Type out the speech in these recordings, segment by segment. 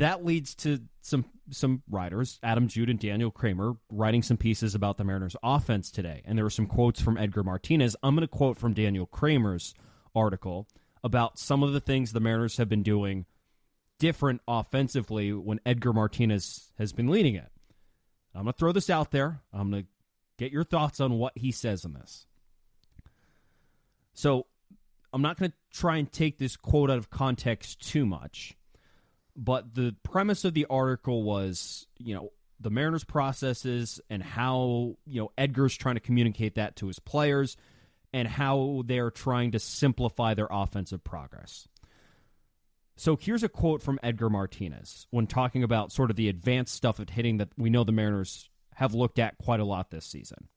that leads to some writers, Adam Jude and Daniel Kramer, writing some pieces about the Mariners' offense today. And there were some quotes from Edgar Martinez. I'm going to quote from Daniel Kramer's article about some of the things the Mariners have been doing different offensively when Edgar Martinez has been leading it. I'm going to throw this out there. I'm going to get your thoughts on what he says on this. So I'm not going to try and take this quote out of context too much, but the premise of the article was, the Mariners' processes and how, Edgar's trying to communicate that to his players and how they're trying to simplify their offensive progress. So here's a quote from Edgar Martinez when talking about sort of the advanced stuff at hitting that we know the Mariners have looked at quite a lot this season,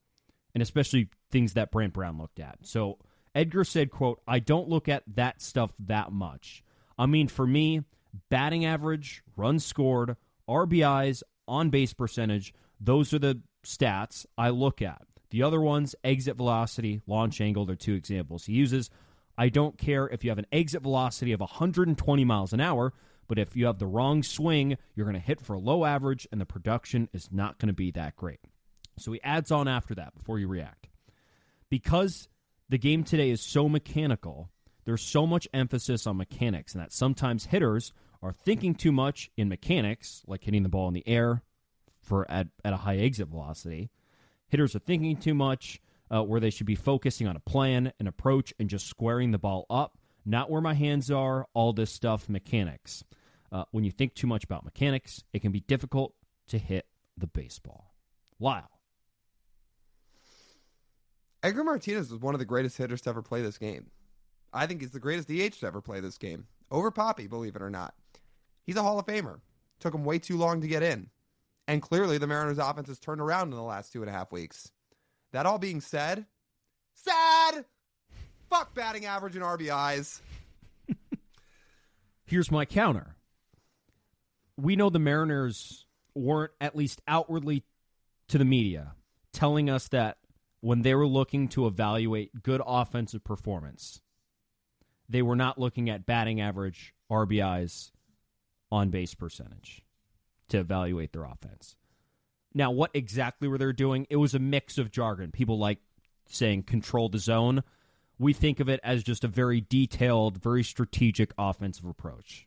and especially things that Brant Brown looked at. So Edgar said, quote, "I don't look at that stuff that much. I mean, for me, batting average, runs scored, RBIs, on-base percentage, those are the stats I look at. The other ones, exit velocity, launch angle, are two examples he uses. I don't care if you have an exit velocity of 120 miles an hour, but if you have the wrong swing, you're going to hit for a low average, and the production is not going to be that great." So he adds on after that, before you react. "Because the game today is so mechanical, there's so much emphasis on mechanics, and that sometimes hitters are thinking too much in mechanics, like hitting the ball in the air at a high exit velocity. Hitters are thinking too much where they should be focusing on a plan, an approach, and just squaring the ball up, not where my hands are, all this stuff, mechanics. When you think too much about mechanics, it can be difficult to hit the baseball." Wow. Edgar Martinez was one of the greatest hitters to ever play this game. I think he's the greatest DH to ever play this game. Over Poppy, believe it or not. He's a Hall of Famer. Took him way too long to get in. And clearly the Mariners' offense has turned around in the last 2.5 weeks. That all being said, sad! Fuck batting average and RBIs. Here's my counter. We know the Mariners weren't, at least outwardly to the media, telling us that when they were looking to evaluate good offensive performance, they were not looking at batting average, RBIs, on-base percentage to evaluate their offense. Now, what exactly were they doing? It was a mix of jargon. People like saying control the zone. We think of it as just a very detailed, very strategic offensive approach.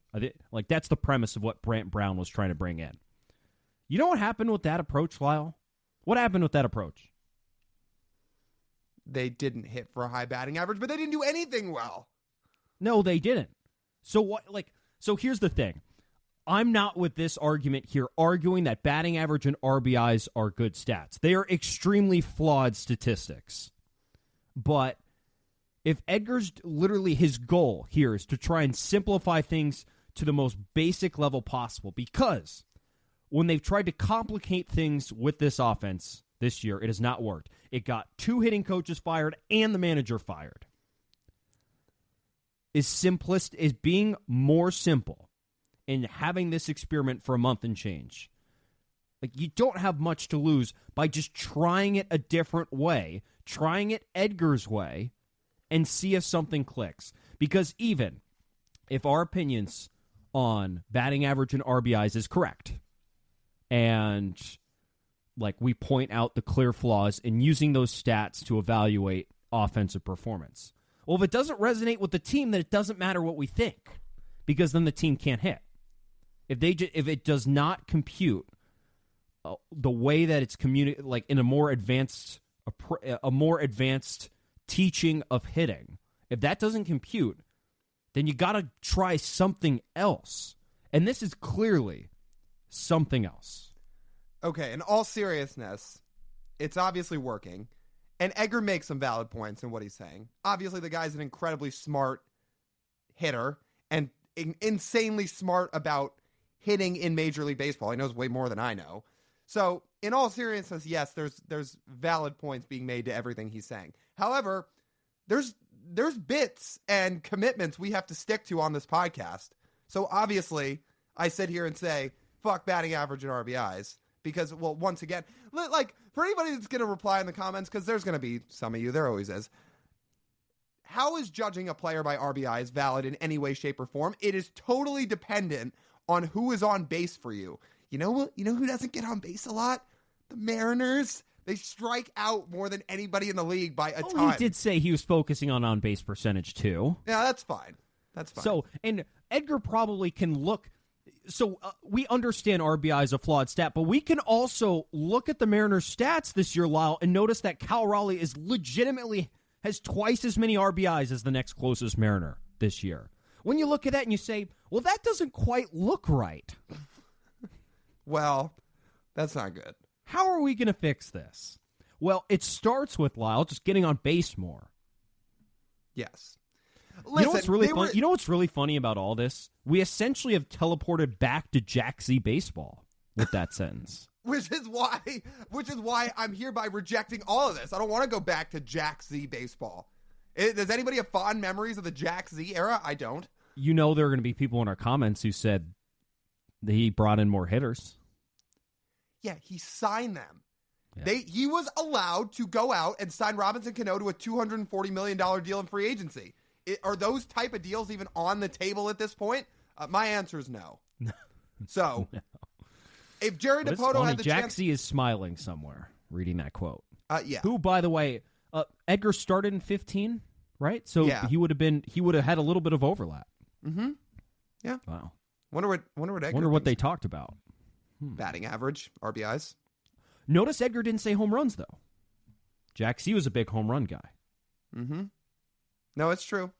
Like, that's the premise of what Brant Brown was trying to bring in. You know what happened with that approach, Lyle? What happened with that approach? They didn't hit for a high batting average, but they didn't do anything well. No, they didn't. So what? So here's the thing. I'm not with this argument here arguing that batting average and RBIs are good stats. They are extremely flawed statistics. But if Edgar's literally his goal here is to try and simplify things to the most basic level possible, because when they've tried to complicate things with this offense this year, it has not worked. It got 2 hitting coaches fired and the manager fired. Is being more simple in having this experiment for a month and change. Like, you don't have much to lose by just trying it a different way, trying it Edgar's way, and see if something clicks. Because even if our opinions on batting average and RBIs is correct, and like we point out the clear flaws in using those stats to evaluate offensive performance. Well, if it doesn't resonate with the team, then it doesn't matter what we think, because then the team can't hit. If it does not compute the way that it's communicated, like in a more advanced teaching of hitting, if that doesn't compute, then you got to try something else. And this is clearly something else. Okay, in all seriousness, it's obviously working. And Edgar makes some valid points in what he's saying. Obviously, the guy's an incredibly smart hitter and insanely smart about hitting in Major League Baseball. He knows way more than I know. So, in all seriousness, yes, there's valid points being made to everything he's saying. However, there's bits and commitments we have to stick to on this podcast. So, obviously, I sit here and say, fuck batting average and RBIs. Because, well, once again, like, for anybody that's going to reply in the comments, because there's going to be some of you, there always is, how is judging a player by RBIs valid in any way, shape, or form? It is totally dependent on who is on base for you. You know what? You know who doesn't get on base a lot? The Mariners. They strike out more than anybody in the league by a ton. He did say he was focusing on base percentage too. Yeah, that's fine. That's fine. So, and Edgar probably can look. So we understand RBI is a flawed stat, but we can also look at the Mariners' stats this year, Lyle, and notice that Cal Raleigh is legitimately has twice as many RBIs as the next closest Mariner this year. When you look at that and you say, well, that doesn't quite look right. Well, that's not good. How are we going to fix this? Well, it starts with, Lyle, just getting on base more. Yes. Listen, you know what's really funny? You know what's really funny about all this? We essentially have teleported back to Jack Z baseball with that sentence. Which is why I'm hereby rejecting all of this. I don't want to go back to Jack Z baseball. Does anybody have fond memories of the Jack Z era? I don't. You know there are going to be people in our comments who said that he brought in more hitters. Yeah, he signed them. Yeah. He was allowed to go out and sign Robinson Cano to a $240 million deal in free agency. Are those type of deals even on the table at this point? My answer is no. So, no. If Jerry Dipoto had the Jack chance... Z is smiling somewhere reading that quote. Yeah. Who, by the way, Edgar started in 15, right? So yeah. he would have had a little bit of overlap. Mm-hmm. Yeah. Wow. Wonder what Edgar what they talked about. Batting average, RBIs. Notice Edgar didn't say home runs, though. Jack Z was a big home run guy. Mm-hmm. No, it's true.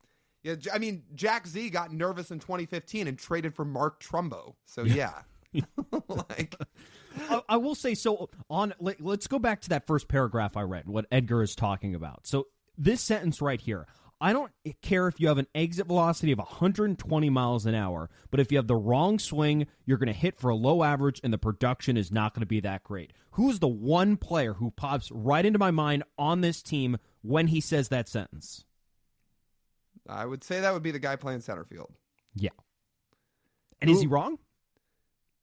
Yeah, I mean, Jack Z got nervous in 2015 and traded for Mark Trumbo. So, yeah. I will say, so let's go back to that first paragraph I read, what Edgar is talking about. So this sentence right here, I don't care if you have an exit velocity of 120 miles an hour, but if you have the wrong swing, you're going to hit for a low average and the production is not going to be that great. Who's the one player who pops right into my mind on this team when he says that sentence? I would say that would be the guy playing center field. Yeah. And is he wrong?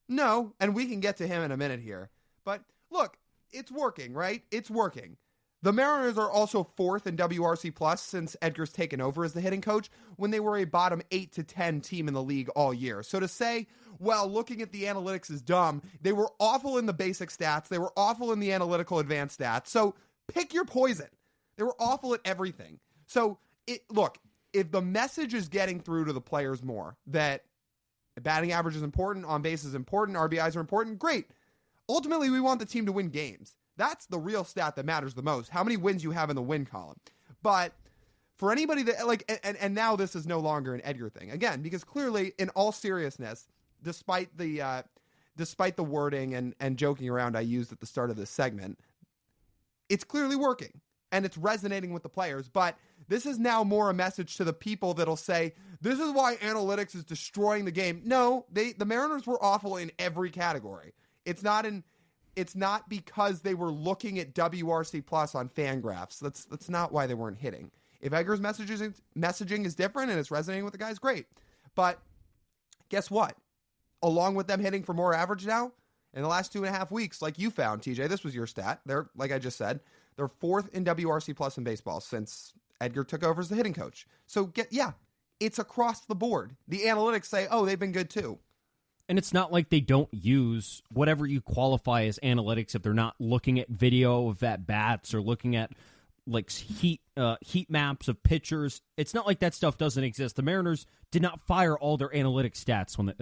No, and we can get to him in a minute here. But look, it's working, right? It's working. The Mariners are also fourth in WRC plus since Edgar's taken over as the hitting coach when they were a bottom 8 to 10 team in the league all year. So to say, well, looking at the analytics is dumb, they were awful in the basic stats. They were awful in the analytical advanced stats. So pick your poison. They were awful at everything. So look, if the message is getting through to the players more that batting average is important, on base is important, RBIs are important, great. Ultimately, we want the team to win games. That's the real stat that matters the most. How many wins you have in the win column. But for anybody that and now this is no longer an Edgar thing. Again, because clearly, in all seriousness, despite the wording and joking around I used at the start of this segment, it's clearly working and it's resonating with the players. But this is now more a message to the people that'll say, this is why analytics is destroying the game. No, the Mariners were awful in every category. It's not because they were looking at WRC plus on Fangraphs. That's not why they weren't hitting. If Edgar's messaging is different and it's resonating with the guys, great. But guess what? Along with them hitting for more average now, in the last 2.5 weeks, like you found, TJ, this was your stat. They're, like I just said, they're fourth in WRC plus in baseball since Edgar took over as the hitting coach. So it's across the board. The analytics say, oh, they've been good too. And it's not like they don't use whatever you qualify as analytics if they're not looking at video of at-bats or looking at like heat maps of pitchers. It's not like that stuff doesn't exist. The Mariners did not fire all their analytic stats when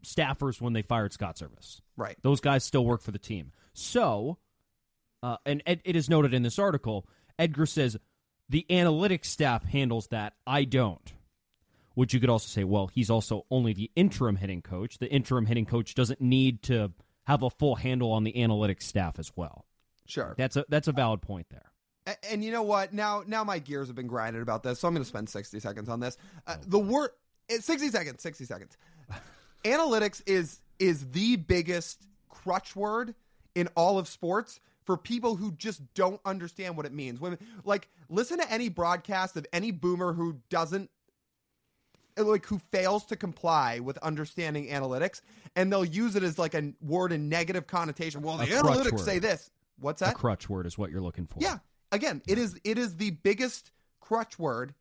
staffers when they fired Scott Service. Right. Those guys still work for the team. So, and it is noted in this article, Edgar says, the analytics staff handles that. I don't. Which you could also say, well, he's also only the interim hitting coach. The interim hitting coach doesn't need to have a full handle on the analytics staff as well. Sure. That's a valid point there. And you know what? Now my gears have been grinded about this, so I'm going to spend 60 seconds on this. 60 seconds. Analytics is the biggest crutch word in all of sports for people who just don't understand what it means. When, listen to any broadcast of any boomer who fails to comply with understanding analytics, and they'll use it as like a word in negative connotation. Well, the analytics say this. What's that? A crutch word is what you're looking for. Yeah. Again, it is the biggest crutch word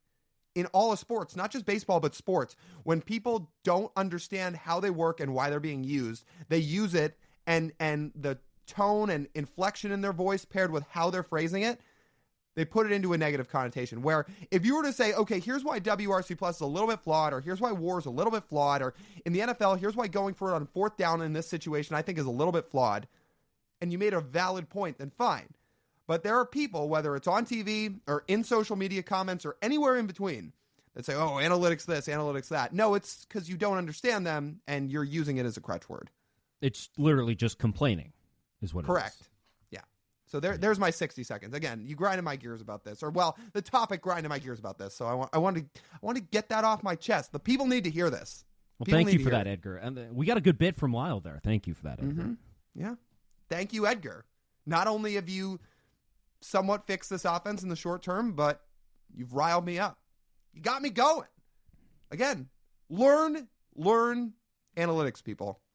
in all of sports, not just baseball, but sports. When people don't understand how they work and why they're being used, they use it, and the tone and inflection in their voice paired with how they're phrasing it, they put it into a negative connotation. Where if you were to say, okay, here's why WRC Plus is a little bit flawed, or here's why WAR is a little bit flawed, or in the NFL, here's why going for it on fourth down in this situation I think is a little bit flawed, and you made a valid point, then fine. But there are people, whether it's on TV or in social media comments or anywhere in between, that say, oh, analytics this, analytics that. No, it's because you don't understand them and you're using it as a crutch word. It's literally just complaining is what Correct. it is. Yeah. So there's my 60 seconds. Again, you grinded my gears about this. Or, well, the topic grinded my gears about this. So I want to get that off my chest. The people need to hear this. Well, thank you for that, Edgar. And we got a good bit from Lyle there. Thank you for that, Edgar. Mm-hmm. Yeah. Thank you, Edgar. Not only have you somewhat fixed this offense in the short term, but you've riled me up. You got me going. Again, learn analytics, people.